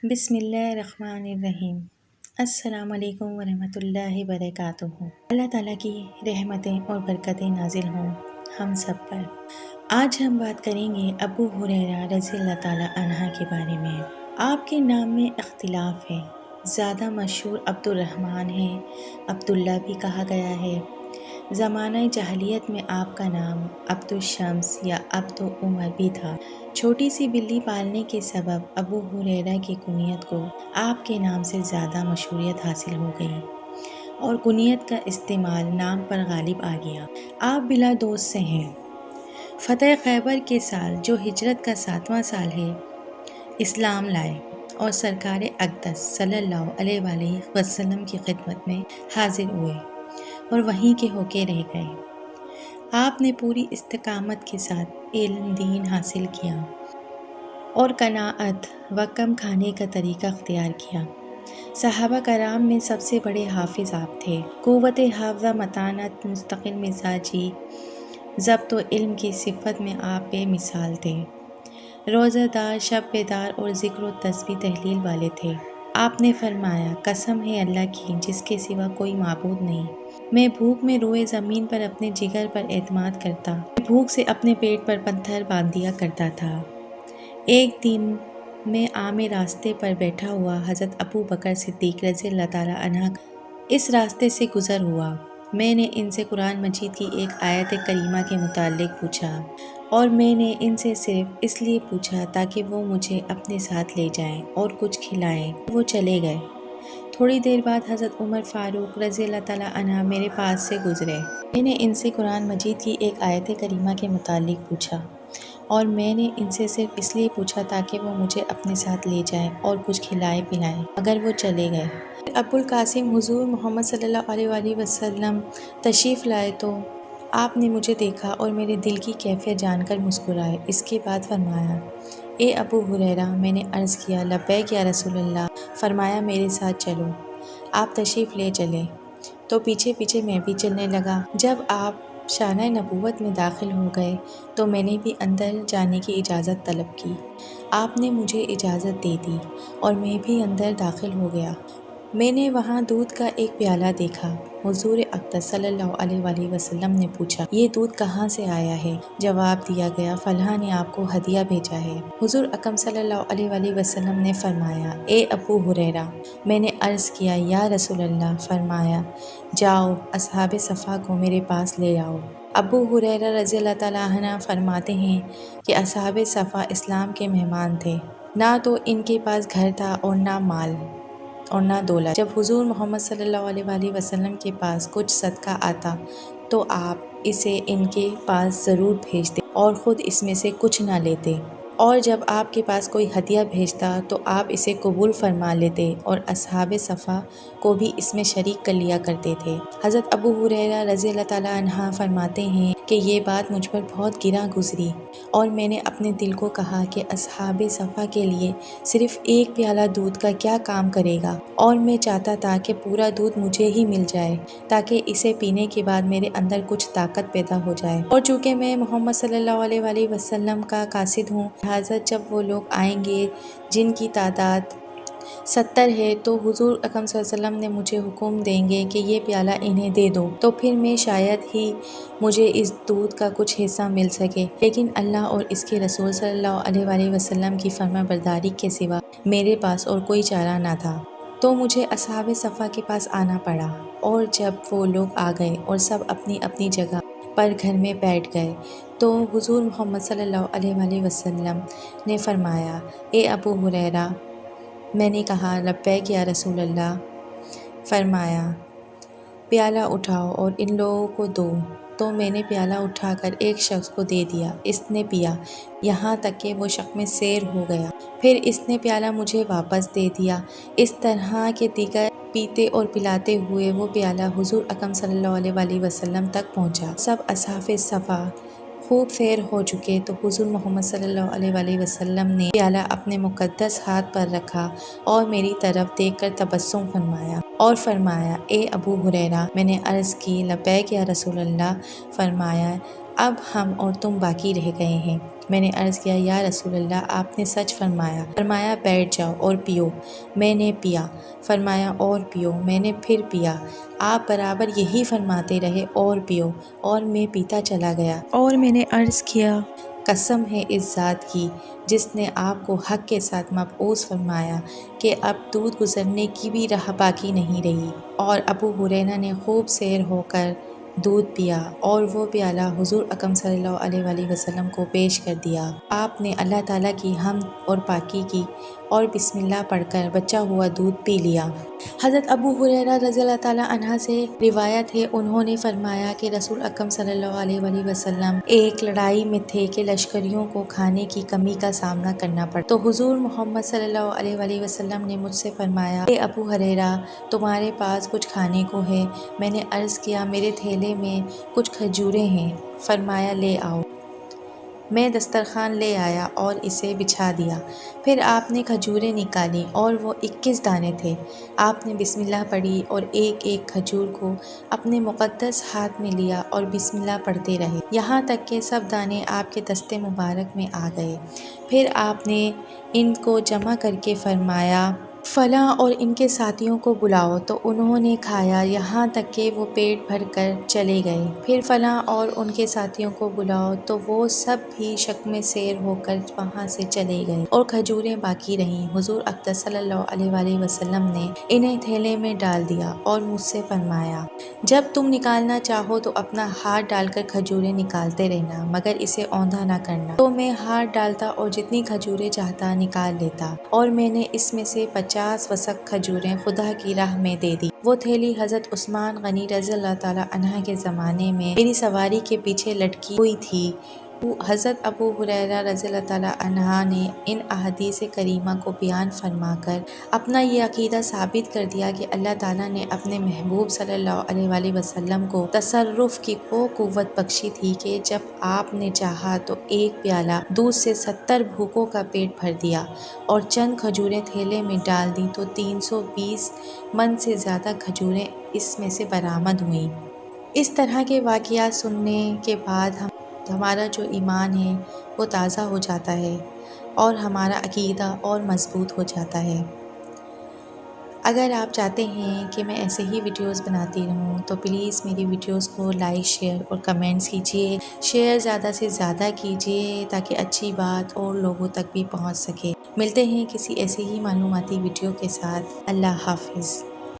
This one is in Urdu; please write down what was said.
بسم اللہ الرحمن الرحیم۔ السلام علیکم ورحمۃ اللہ وبرکاتہ۔ اللہ تعالیٰ کی رحمتیں اور برکتیں نازل ہوں ہم سب پر۔ آج ہم بات کریں گے ابو ہریرہ رضی اللہ تعالیٰ عنہ کے بارے میں۔ آپ کے نام میں اختلاف ہے۔ زیادہ مشہور عبد الرحمن ہے، عبداللہ بھی کہا گیا ہے۔ زمانہ جاہلیت میں آپ کا نام عبد الشمس یا عبد عمر بھی تھا۔ چھوٹی سی بلی پالنے کے سبب ابو ہریرہ کی کنیت کو آپ کے نام سے زیادہ مشہوریت حاصل ہو گئی اور کنیت کا استعمال نام پر غالب آ گیا۔ آپ بلا دوست سے ہیں۔ فتح خیبر کے سال جو ہجرت کا 7واں سال ہے، اسلام لائے اور سرکار اقدس صلی اللہ علیہ وآلہ وسلم کی خدمت میں حاضر ہوئے اور وہیں کے ہو کے رہ گئے۔ آپ نے پوری استقامت کے ساتھ علم دین حاصل کیا اور قناعت و کم کھانے کا طریقہ اختیار کیا۔ صحابہ کرام میں سب سے بڑے حافظ آپ تھے۔ قوت حافظہ، متانت، مستقل مزاجی، ضبط و علم کی صفت میں آپ بے مثال تھے۔ روزہ دار، شب بیدار اور ذکر و تسبیح تحلیل والے تھے۔ آپ نے فرمایا، قسم ہے اللہ کی جس کے سوا کوئی معبود نہیں، میں بھوک میں روئے زمین پر اپنے جگر پر اعتماد کرتا، میں بھوک سے اپنے پیٹ پر پتھر باندھ دیا کرتا تھا۔ ایک دن میں عام راستے پر بیٹھا ہوا حضرت ابو بکر صدیق رضی اللہ تعالیٰ عنہ اس راستے سے گزر ہوا۔ میں نے ان سے قرآن مجید کی ایک آیت کریمہ کے متعلق پوچھا اور میں نے ان سے صرف اس لیے پوچھا تاکہ وہ مجھے اپنے ساتھ لے جائیں اور کچھ کھلائیں۔ وہ چلے گئے۔ تھوڑی دیر بعد حضرت عمر فاروق رضی اللہ تعالیٰ عنہ میرے پاس سے گزرے۔ میں نے ان سے قرآن مجید کی ایک آیت کریمہ کے متعلق پوچھا اور میں نے ان سے صرف اس لیے پوچھا تاکہ وہ مجھے اپنے ساتھ لے جائیں اور کچھ کھلائیں پلائیں، مگر وہ چلے گئے۔ ابو القاسم حضور محمد صلی اللہ علیہ وآلہ وسلم تشریف لائے تو آپ نے مجھے دیکھا اور میرے دل کی کیفیت جان کر مسکرائے۔ اس کے بعد فرمایا، اے ابو ہریرہ۔ میں نے عرض کیا، لبیک یا رسول اللہ۔ فرمایا، میرے ساتھ چلو۔ آپ تشریف لے چلے تو پیچھے پیچھے میں بھی چلنے لگا۔ جب آپ شانہ نبوت میں داخل ہو گئے تو میں نے بھی اندر جانے کی اجازت طلب کی۔ آپ نے مجھے اجازت دے دی اور میں بھی اندر داخل ہو گیا۔ میں نے وہاں دودھ کا ایک پیالہ دیکھا۔ حضور اقدس صلی اللہ علیہ وآلہ وسلم نے پوچھا، یہ دودھ کہاں سے آیا ہے؟ جواب دیا گیا، فلاں نے آپ کو ہدیہ بھیجا ہے۔ حضور اکرم صلی اللہ علیہ وآلہ وسلم نے فرمایا، اے ابو ہریرہ۔ میں نے عرض کیا، یا رسول اللہ۔ فرمایا، جاؤ اصحاب صفا کو میرے پاس لے آؤ۔ ابو ہریرہ رضی اللہ تعالیٰ عنہ فرماتے ہیں کہ اصحاب صفا اسلام کے مہمان تھے۔ نہ تو ان کے پاس گھر تھا اور نہ مال اور نہ دولت۔ جب حضور محمد صلی اللہ علیہ وآلہ وسلم کے پاس کچھ صدقہ آتا تو آپ اسے ان کے پاس ضرور بھیجتے اور خود اس میں سے کچھ نہ لیتے، اور جب آپ کے پاس کوئی ہدیہ بھیجتا تو آپ اسے قبول فرما لیتے اور اصحاب صفا کو بھی اس میں شریک کر لیا کرتے تھے۔ حضرت ابو ہریرہ رضی اللہ تعالیٰ عنہ فرماتے ہیں کہ یہ بات مجھ پر بہت گراں گزری اور میں نے اپنے دل کو کہا کہ اصحاب صفا کے لیے صرف ایک پیالہ دودھ کا کیا کام کرے گا، اور میں چاہتا تھا کہ پورا دودھ مجھے ہی مل جائے تاکہ اسے پینے کے بعد میرے اندر کچھ طاقت پیدا ہو جائے، اور چونکہ میں محمد صلی اللہ علیہ وآلہ وسلم کا قاصد ہوں، لہٰذا جب وہ لوگ آئیں گے جن کی تعداد 70 ہے تو حضور اکرم صلی اللہ علیہ وسلم نے مجھے حکم دیں گے کہ یہ پیالہ انہیں دے دو، تو پھر میں شاید ہی مجھے اس دودھ کا کچھ حصہ مل سکے، لیکن اللہ اور اس کے رسول صلی اللہ علیہ وآلہ وسلم کی فرما برداری کے سوا میرے پاس اور کوئی چارہ نہ تھا، تو مجھے اصحاب صفا کے پاس آنا پڑا۔ اور جب وہ لوگ آ گئے اور سب اپنی اپنی جگہ پر گھر میں بیٹھ گئے تو حضور محمد صلی اللہ علیہ وآلہ وسلم نے فرمایا، اے ابو ہریرہ۔ میں نے کہا، لبیک یا رسول اللہ۔ فرمایا، پیالہ اٹھاؤ اور ان لوگوں کو دو۔ تو میں نے پیالہ اٹھا کر ایک شخص کو دے دیا، اس نے پیا یہاں تک کہ وہ شق میں سیر ہو گیا، پھر اس نے پیالہ مجھے واپس دے دیا۔ اس طرح کے دیگر پیتے اور پلاتے ہوئے وہ پیالہ حضور اکرم صلی اللہ علیہ وآلہ وسلم تک پہنچا۔ سب اصحاب صفا خوب سیر ہو چکے تو حضور محمد صلی اللہ علیہ وآلہ وسلم نے پیالہ اپنے مقدس ہاتھ پر رکھا اور میری طرف دیکھ کر تبسم فرمایا اور فرمایا، اے ابو ہریرہ۔ میں نے عرض کی، لبیک یا رسول اللہ۔ فرمایا، اب ہم اور تم باقی رہ گئے ہیں۔ میں نے عرض کیا یا رسول اللہ آپ نے سچ فرمایا۔ فرمایا بیٹھ جاؤ اور پیو۔ میں نے پیا۔ فرمایا اور پیو۔ میں نے پھر پیا۔ آپ برابر یہی فرماتے رہے اور پیو، اور میں پیتا چلا گیا، اور میں نے عرض کیا قسم ہے اس ذات کی جس نے آپ کو حق کے ساتھ مبعوث فرمایا کہ اب دودھ گزرنے کی بھی راہ باقی نہیں رہی۔ اور ابو ہریرہ نے خوب سیر ہو کر دودھ پیا اور وہ پیالہ حضور اکرم صلی اللہ علیہ وآلہ وسلم کو پیش کر دیا۔ آپ نے اللہ تعالیٰ کی حمد اور پاکی کی اور بسم اللہ پڑھ کر بچا ہوا دودھ پی لیا۔ حضرت ابو ہریرہ رضی اللہ تعالیٰ عنہ سے روایت ہے، انہوں نے فرمایا کہ رسول اکرم صلی اللہ علیہ وآلہ وسلم ایک لڑائی میں تھے کہ لشکریوں کو کھانے کی کمی کا سامنا کرنا پڑا، تو حضور محمد صلی اللہ علیہ وآلہ وسلم نے مجھ سے فرمایا اے ابو ہریرہ تمہارے پاس کچھ کھانے کو ہے؟ میں نے عرض کیا میرے تھیلے میں کچھ کھجوریں ہیں۔ فرمایا لے آؤ۔ میں دسترخوان لے آیا اور اسے بچھا دیا، پھر آپ نے کھجوریں نکالی اور وہ 21 دانے تھے۔ آپ نے بسم اللہ پڑھی اور ایک ایک کھجور کو اپنے مقدس ہاتھ میں لیا اور بسم اللہ پڑھتے رہے، یہاں تک کہ سب دانے آپ کے دست مبارک میں آ گئے۔ پھر آپ نے ان کو جمع کر کے فرمایا فلاں اور ان کے ساتھیوں کو بلاؤ، تو انہوں نے کھایا یہاں تک کہ وہ پیٹ بھر کر چلے گئے۔ پھر فلاں اور ان کے ساتھیوں کو بلاؤ، تو وہ سب بھی شکم سیر ہو کر وہاں سے چلے گئے اور کھجوریں باقی رہیں۔ حضور اکرم صلی اللہ علیہ وآلہ وسلم نے انہیں تھیلے میں ڈال دیا اور مجھ سے فرمایا جب تم نکالنا چاہو تو اپنا ہاتھ ڈال کر کھجوریں نکالتے رہنا، مگر اسے اوندھا نہ کرنا۔ تو میں ہاتھ ڈالتا اور جتنی کھجوریں چاہتا نکال لیتا، اور میں نے اس میں سے 50 وسق کھجوریں خدا کی راہ میں دے دی۔ وہ تھیلی حضرت عثمان غنی رضی اللہ تعالیٰ عنہ کے زمانے میں میری سواری کے پیچھے لٹکی ہوئی تھی۔ حضرت ابو ہریرہ رضی اللہ تعالیٰ عنہ نے ان احادیث کریمہ کو بیان فرما کر اپنا یہ عقیدہ ثابت کر دیا کہ اللہ تعالیٰ نے اپنے محبوب صلی اللہ علیہ وآلہ وسلم کو تصرف کی وہ قوت بخشی تھی کہ جب آپ نے چاہا تو ایک پیالہ دودھ سے 70 بھوکوں کا پیٹ بھر دیا، اور چند کھجوریں تھیلے میں ڈال دیں تو 320 من سے زیادہ کھجوریں اس میں سے برآمد ہوئیں۔ اس طرح کے واقعات سننے کے بعد ہمارا جو ایمان ہے وہ تازہ ہو جاتا ہے اور ہمارا عقیدہ اور مضبوط ہو جاتا ہے۔ اگر آپ چاہتے ہیں کہ میں ایسے ہی ویڈیوز بناتی رہوں تو پلیز میری ویڈیوز کو لائک شیئر اور کمنٹس کیجیے، شیئر زیادہ سے زیادہ کیجیے تاکہ اچھی بات اور لوگوں تک بھی پہنچ سکے۔ ملتے ہیں کسی ایسے ہی معلوماتی ویڈیو کے ساتھ۔ اللہ حافظ۔